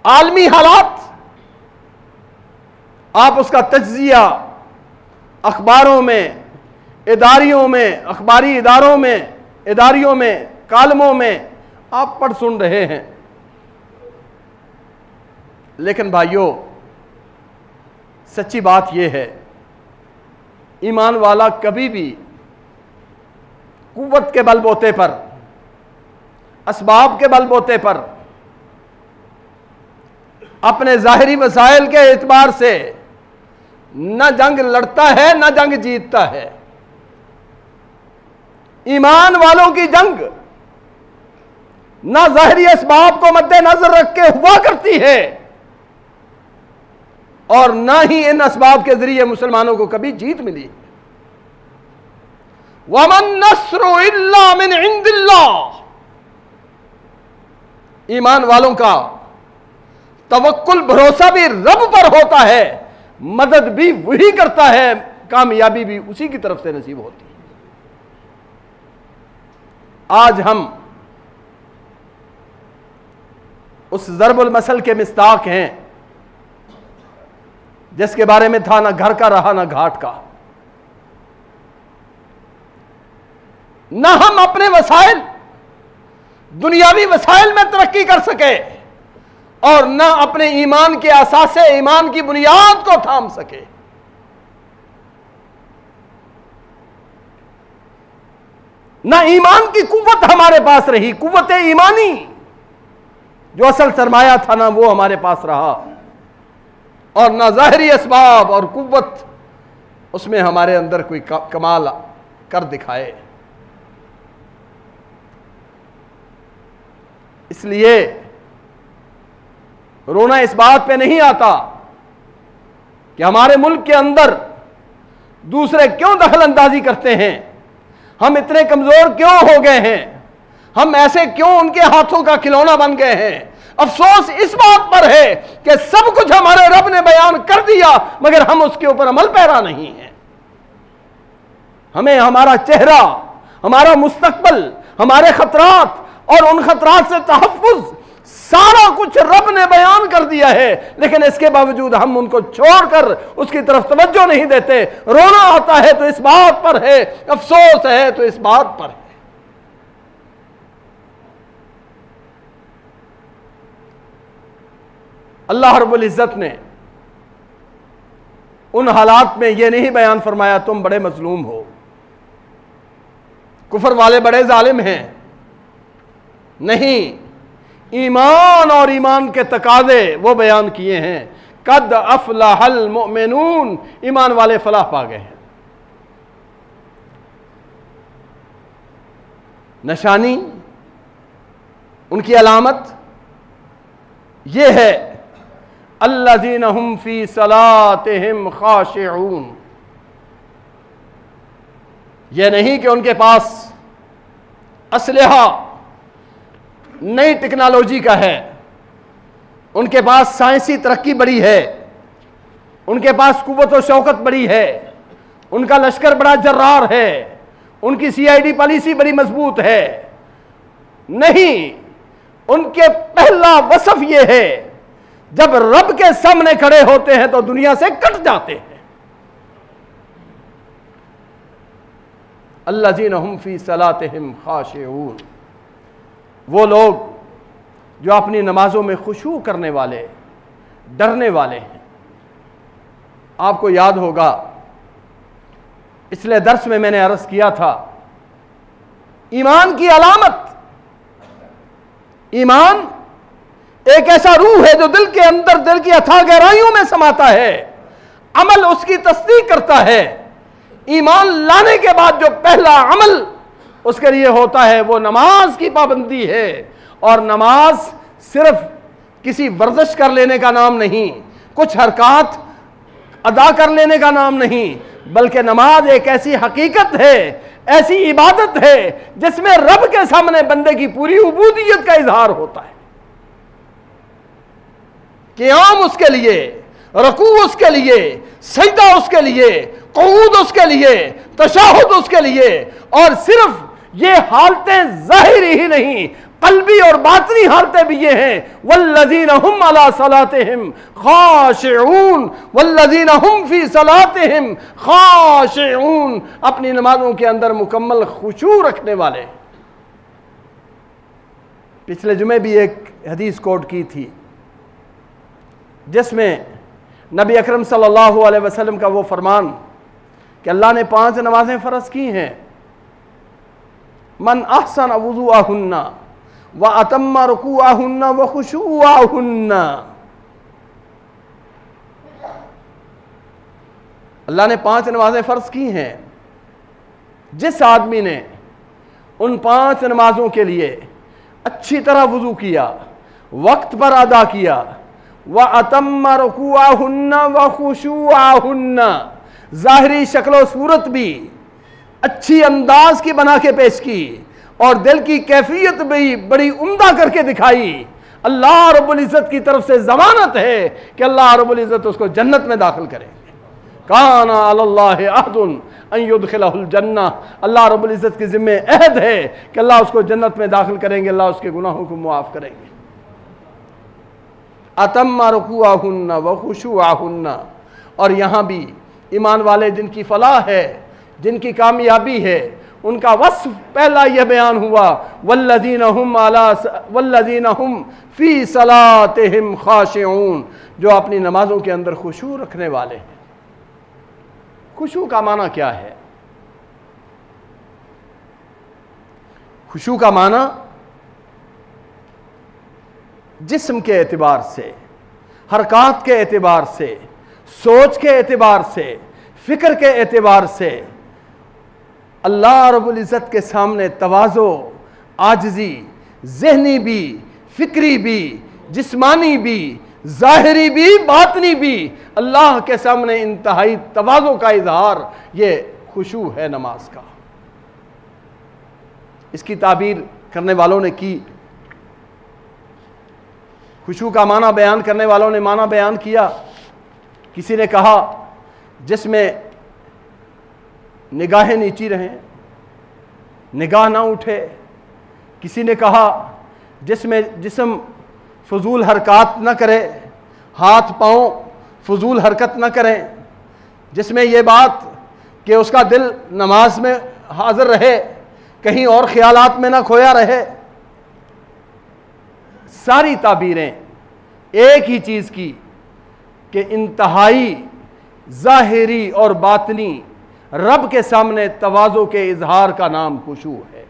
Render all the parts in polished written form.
عالمی حالات، آپ اس کا تجزیہ اخباروں میں، اداریوں میں، اخباری اداروں میں، اداریوں میں، کالموں میں آپ پڑھ سن رہے ہیں۔ لیکن بھائیو، سچی بات یہ ہے، ایمان والا کبھی بھی قوت کے بل بوتے پر، اسباب کے بل بوتے پر، اپنے ظاہری وسائل کے اعتبار سے نہ جنگ لڑتا ہے نہ جنگ جیتتا ہے۔ ایمان والوں کی جنگ نہ ظاہری اسباب کو مد نظر رکھ کے ہوا کرتی ہے، اور نہ ہی ان اسباب کے ذریعے مسلمانوں کو کبھی جیت ملی۔ وَمَن نَّصْرُ إِلَّا مِنْ عِنْدِ اللَّهِ، ایمان والوں کا توکل، بھروسہ بھی رب پر ہوتا ہے، مدد بھی وہی کرتا ہے، کامیابی بھی اسی کی طرف سے نصیب ہوتی ہے۔ آج ہم اس ضرب المثل کے مصداق ہیں جس کے بارے میں تھا نہ گھر کا رہا نہ گھاٹ کا۔ نہ ہم اپنے وسائل، دنیاوی وسائل میں ترقی کر سکے، اور نہ اپنے ایمان کے اساس، ایمان کی بنیاد کو تھام سکے۔ نہ ایمان کی قوت ہمارے پاس رہی، قوت ایمانی جو اصل سرمایہ تھا، نہ وہ ہمارے پاس رہا، اور نہ ظاہری اسباب اور قوت اس میں ہمارے اندر کوئی کمال کر دکھائے۔ اس لیے رونا اس بات پہ نہیں آتا کہ ہمارے ملک کے اندر دوسرے کیوں دخل اندازی کرتے ہیں، ہم اتنے کمزور کیوں ہو گئے ہیں، ہم ایسے کیوں ان کے ہاتھوں کا کھلونا بن گئے ہیں۔ افسوس اس بات پر ہے کہ سب کچھ ہمارے رب نے بیان کر دیا، مگر ہم اس کے اوپر عمل پیرا نہیں ہیں۔ ہمیں ہمارا چہرہ، ہمارا مستقبل، ہمارے خطرات اور ان خطرات سے تحفظ، سارا کچھ رب نے بیان کر دیا ہے، لیکن اس کے باوجود ہم ان کو چھوڑ کر اس کی طرف توجہ نہیں دیتے۔ رونا آتا ہے تو اس بات پر ہے، افسوس ہے تو اس بات پر ہے۔ اللہ رب العزت نے ان حالات میں یہ نہیں بیان فرمایا تم بڑے مظلوم ہو، کفر والے بڑے ظالم ہیں، نہیں، ایمان اور ایمان کے تقاضے وہ بیان کیے ہیں۔ قد افلح المؤمنون، ایمان والے فلاح پا گئے ہیں۔ نشانی، ان کی علامت یہ ہے الذین هم فی صلاتہم خاشعون، یہ نہیں کہ ان کے پاس اسلحہ نئی ٹیکنالوجی کا ہے، ان کے پاس سائنسی ترقی بڑی ہے، ان کے پاس قوت و شوکت بڑی ہے، ان کا لشکر بڑا جرار ہے، ان کی سی آئی ڈی پالیسی بڑی مضبوط ہے۔ نہیں، ان کے پہلا وصف یہ ہے جب رب کے سامنے کھڑے ہوتے ہیں تو دنیا سے کٹ جاتے ہیں۔ الذین هم فی صلاتہم خاشعون، وہ لوگ جو اپنی نمازوں میں خشوع کرنے والے، ڈرنے والے ہیں۔ آپ کو یاد ہوگا پچھلے درس میں نے عرض کیا تھا، ایمان کی علامت، ایمان ایک ایسا روح ہے جو دل کے اندر، دل کی اتھاہ گہرائیوں میں سماتا ہے، عمل اس کی تصدیق کرتا ہے۔ ایمان لانے کے بعد جو پہلا عمل اس کے لیے ہوتا ہے وہ نماز کی پابندی ہے، اور نماز صرف کسی ورزش کر لینے کا نام نہیں، کچھ حرکات ادا کر لینے کا نام نہیں، بلکہ نماز ایک ایسی حقیقت ہے، ایسی عبادت ہے جس میں رب کے سامنے بندے کی پوری عبودیت کا اظہار ہوتا ہے۔ قیام اس کے لیے، رکوع اس کے لیے، سجدہ اس کے لیے، قعود اس کے لیے، تشہد اس کے لیے، اور صرف یہ حالتیں ظاہری ہی نہیں، قلبی اور باطنی حالتیں بھی یہ ہیں والذین هم علی صلاتہم خاشعون والذین هم فی صلاتہم خاشعون، اپنی نمازوں کے اندر مکمل خشوع رکھنے والے۔ پچھلے جمعے بھی ایک حدیث کوٹ کی تھی جس میں نبی اکرم صلی اللہ علیہ وسلم کا وہ فرمان کہ اللہ نے 5 نمازیں فرض کی ہیں، من احسن وضوءہن واتم رکوعہن وخشوعہن، اللہ نے 5 نمازیں فرض کی ہیں، جس آدمی نے ان 5 نمازوں کے لیے اچھی طرح وضو کیا، وقت پر ادا کیا، وَأَتَمَّ رُكُوعَهُنَّ وَخُشُوعَهُنَّ، ظاہری شکل و صورت بھی اچھی انداز کی بنا کے پیش کی اور دل کی کیفیت بھی بڑی عمدہ کر کے دکھائی، اللہ رب العزت کی طرف سے ضمانت ہے کہ اللہ رب العزت اس کو جنت میں داخل کریں گے۔ کان علی اللہ عہد ان یدخلہ الجنہ، اللہ رب العزت کی ذمہ عہد ہے کہ اللہ اس کو جنت میں داخل کریں گے، اللہ اس کے گناہوں کو معاف کریں گے۔ اتم رکوعہن وخشوعہن، اور یہاں بھی ایمان والے جن کی فلاح ہے، جن کی کامیابی ہے، ان کا وصف پہلا یہ بیان ہوا والذین ہم فی صلاتہم خاشعون، جو اپنی نمازوں کے اندر خشوع رکھنے والے ہیں۔ خشوع کا معنی کیا ہے؟ خشوع کا معنی جسم کے اعتبار سے، حرکات کے اعتبار سے، سوچ کے اعتبار سے، فکر کے اعتبار سے اللہ رب العزت کے سامنے تواضع، عاجزی، ذہنی بھی، فکری بھی، جسمانی بھی، ظاہری بھی، باطنی بھی، اللہ کے سامنے انتہائی تواضع کا اظہار، یہ خشوع ہے نماز کا۔ اس کی تعبیر کرنے والوں نے کی، خشوع کا معنی بیان کرنے والوں نے معنی بیان کیا۔ کسی نے کہا جس میں نگاہیں نیچی رہیں، نگاہ نہ اٹھے۔ کسی نے کہا جس میں جسم فضول حرکات نہ کرے، ہاتھ پاؤں فضول حرکت نہ کریں، جس میں یہ بات کہ اس کا دل نماز میں حاضر رہے، کہیں اور خیالات میں نہ کھویا رہے۔ ساری تعبیریں ایک ہی چیز کی کہ انتہائی ظاہری اور باطنی رب کے سامنے تواضع کے اظہار کا نام خشوع ہے۔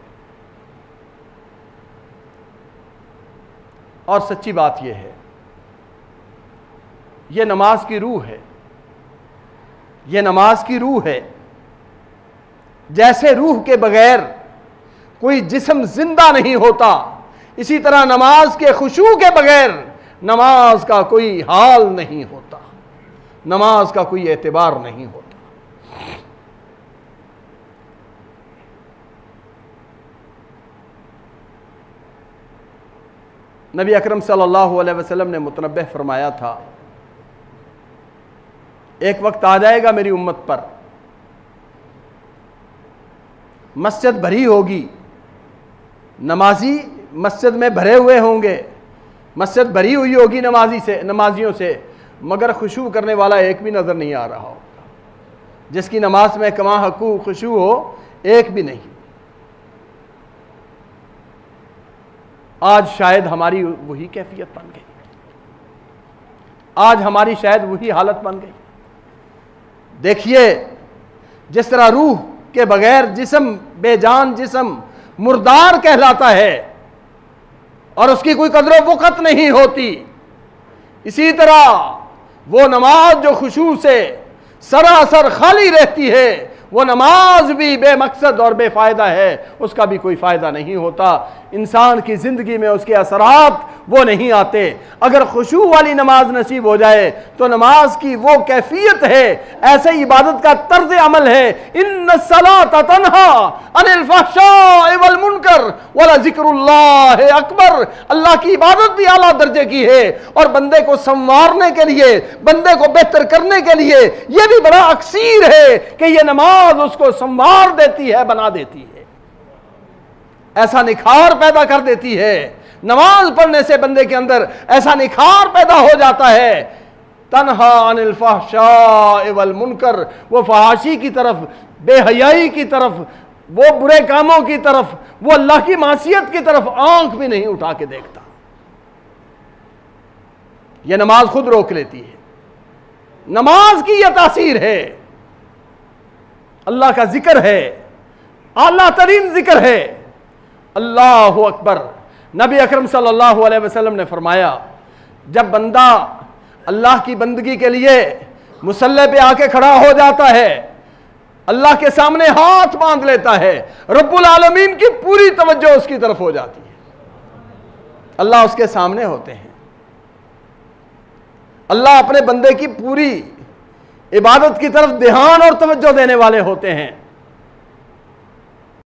اور سچی بات یہ ہے، یہ نماز کی روح ہے، یہ نماز کی روح ہے۔ جیسے روح کے بغیر کوئی جسم زندہ نہیں ہوتا، اسی طرح نماز کے خشوع کے بغیر نماز کا کوئی حال نہیں ہوتا، نماز کا کوئی اعتبار نہیں ہوتا۔ نبی اکرم صلی اللہ علیہ وسلم نے متنبہ فرمایا تھا، ایک وقت آ جائے گا میری امت پر، مسجد بھری ہوگی، نمازی مسجد میں بھرے ہوئے ہوں گے، مسجد بھری ہوئی ہوگی نمازیوں سے، مگر خشوع کرنے والا ایک بھی نظر نہیں آ رہا ہوگا، جس کی نماز میں کما حقوق خشوع ہو، ایک بھی نہیں۔ آج شاید ہماری وہی کیفیت بن گئی، آج ہماری شاید وہی حالت بن گئی۔ دیکھیے جس طرح روح کے بغیر جسم، بے جان جسم مردار کہلاتا ہے اور اس کی کوئی قدر و وقت نہیں ہوتی، اسی طرح وہ نماز جو خشوع سے سراسر خالی رہتی ہے، وہ نماز بھی بے مقصد اور بے فائدہ ہے، اس کا بھی کوئی فائدہ نہیں ہوتا، انسان کی زندگی میں اس کے اثرات وہ نہیں آتے۔ اگر خشوع والی نماز نصیب ہو جائے تو نماز کی وہ کیفیت ہے، ایسے عبادت کا طرز عمل ہے، ان الصلاۃ تنہی عن الفحشاء والمنکر ولذکر اللہ اکبر، اللہ کی عبادت بھی اعلیٰ درجے کی ہے، اور بندے کو سنوارنے کے لیے، بندے کو بہتر کرنے کے لیے یہ بھی بڑا اکثیر ہے کہ یہ نماز اس کو سنوار دیتی ہے، بنا دیتی ہے۔ ایسا نکھار پیدا کر دیتی ہے، نماز پڑھنے سے بندے کے اندر ایسا نکھار پیدا ہو جاتا ہے، تنہا عن الفحشاء والمنکر، وہ فحاشی کی طرف، بے حیائی کی طرف، وہ برے کاموں کی طرف، وہ اللہ کی معصیت کی طرف آنکھ بھی نہیں اٹھا کے دیکھتا۔ یہ نماز خود روک لیتی ہے، نماز کی یہ تاثیر ہے۔ اللہ کا ذکر ہے، اعلیٰ ترین ذکر ہے، اللہ اکبر۔ نبی اکرم صلی اللہ علیہ وسلم نے فرمایا جب بندہ اللہ کی بندگی کے لیے مصلی پہ آ کے کھڑا ہو جاتا ہے، اللہ کے سامنے ہاتھ باندھ لیتا ہے، رب العالمین کی پوری توجہ اس کی طرف ہو جاتی ہے، اللہ اس کے سامنے ہوتے ہیں، اللہ اپنے بندے کی پوری عبادت کی طرف دھیان اور توجہ دینے والے ہوتے ہیں۔